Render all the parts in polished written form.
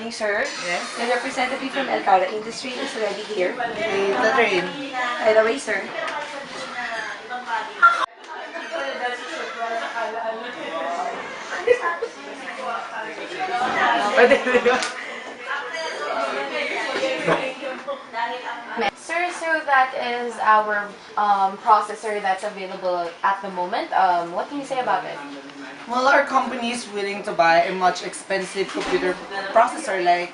morning, sir. Yes. The representative from R.Juarez Industry is already here. Okay, the train. By the way, sir. Sir, so that is our processor that's available at the moment. What can you say about it? Well, our company is willing to buy a much expensive computer processor like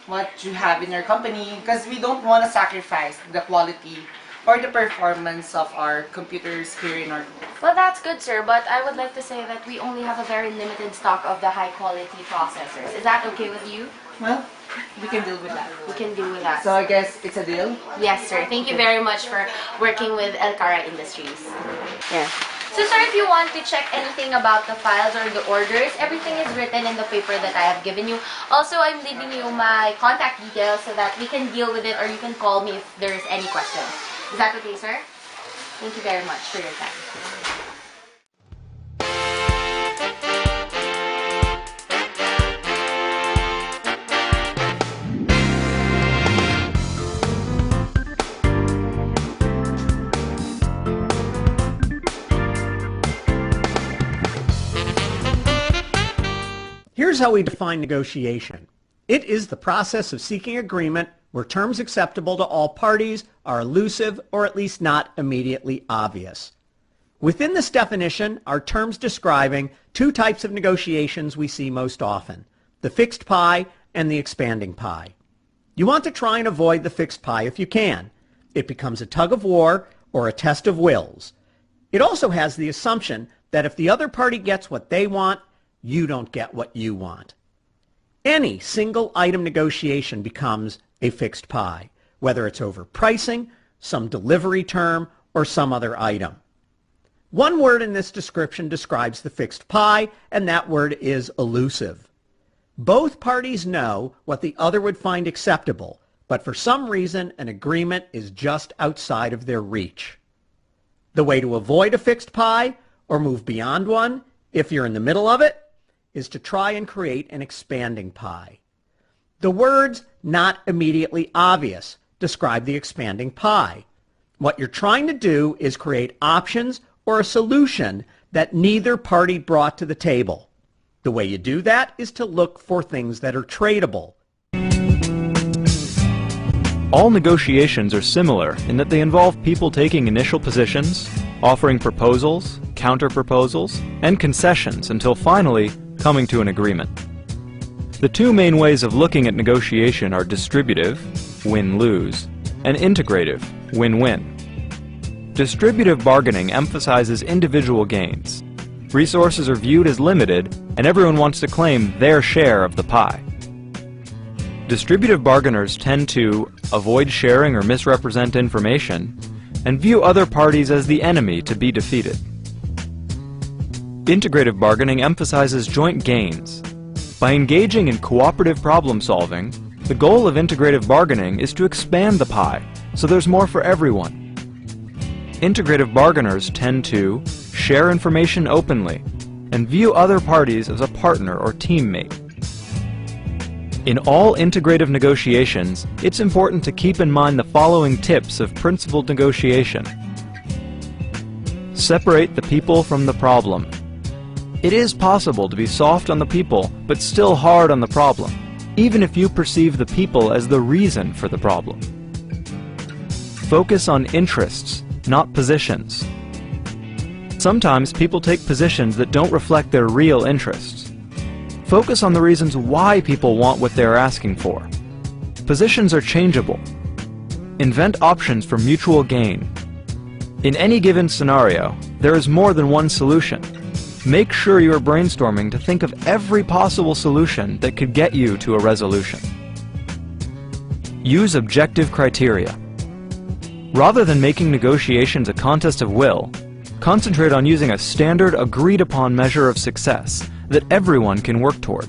what you have in your company because we don't want to sacrifice the quality or the performance of our computers here in our group. Well, that's good, sir, but I would like to say that we only have a very limited stock of the high-quality processors. Is that okay with you? Well, we can deal with that. We can deal with that. So I guess it's a deal? Yes, sir. Thank you very much for working with R.Juarez Industries. Yeah. So, sir, if you want to check anything about the files or the orders, everything is written in the paper that I have given you. Also, I'm leaving you my contact details so that we can deal with it, or you can call me if there is any questions. Is that okay, sir? Thank you very much for your time. Here's how we define negotiation. It is the process of seeking agreement where terms acceptable to all parties are elusive or at least not immediately obvious. Within this definition are terms describing two types of negotiations we see most often, the fixed pie and the expanding pie. You want to try and avoid the fixed pie if you can. It becomes a tug of war or a test of wills. It also has the assumption that if the other party gets what they want, you don't get what you want. Any single item negotiation becomes a fixed pie, whether it's over pricing, some delivery term, or some other item. One word in this description describes the fixed pie, and that word is elusive. Both parties know what the other would find acceptable, but for some reason an agreement is just outside of their reach. The way to avoid a fixed pie, or move beyond one, if you're in the middle of it, is to try and create an expanding pie. The words "not immediately obvious" describe the expanding pie. What you're trying to do is create options or a solution that neither party brought to the table. The way you do that is to look for things that are tradable. All negotiations are similar in that they involve people taking initial positions, offering proposals, counter-proposals, and concessions until finally coming to an agreement. The two main ways of looking at negotiation are distributive, win-lose, and integrative, win-win. Distributive bargaining emphasizes individual gains. Resources are viewed as limited, and everyone wants to claim their share of the pie. Distributive bargainers tend to avoid sharing or misrepresent information and view other parties as the enemy to be defeated. Integrative bargaining emphasizes joint gains. By engaging in cooperative problem solving, the goal of integrative bargaining is to expand the pie so there's more for everyone. Integrative bargainers tend to share information openly and view other parties as a partner or teammate. In all integrative negotiations, it's important to keep in mind the following tips of principled negotiation. Separate the people from the problem. It is possible to be soft on the people, but still hard on the problem, even if you perceive the people as the reason for the problem. Focus on interests, not positions. Sometimes people take positions that don't reflect their real interests. Focus on the reasons why people want what they're asking for. Positions are changeable. Invent options for mutual gain. In any given scenario, there is more than one solution. Make sure you are brainstorming to think of every possible solution that could get you to a resolution. Use objective criteria. Rather than making negotiations a contest of will, concentrate on using a standard agreed-upon measure of success that everyone can work toward.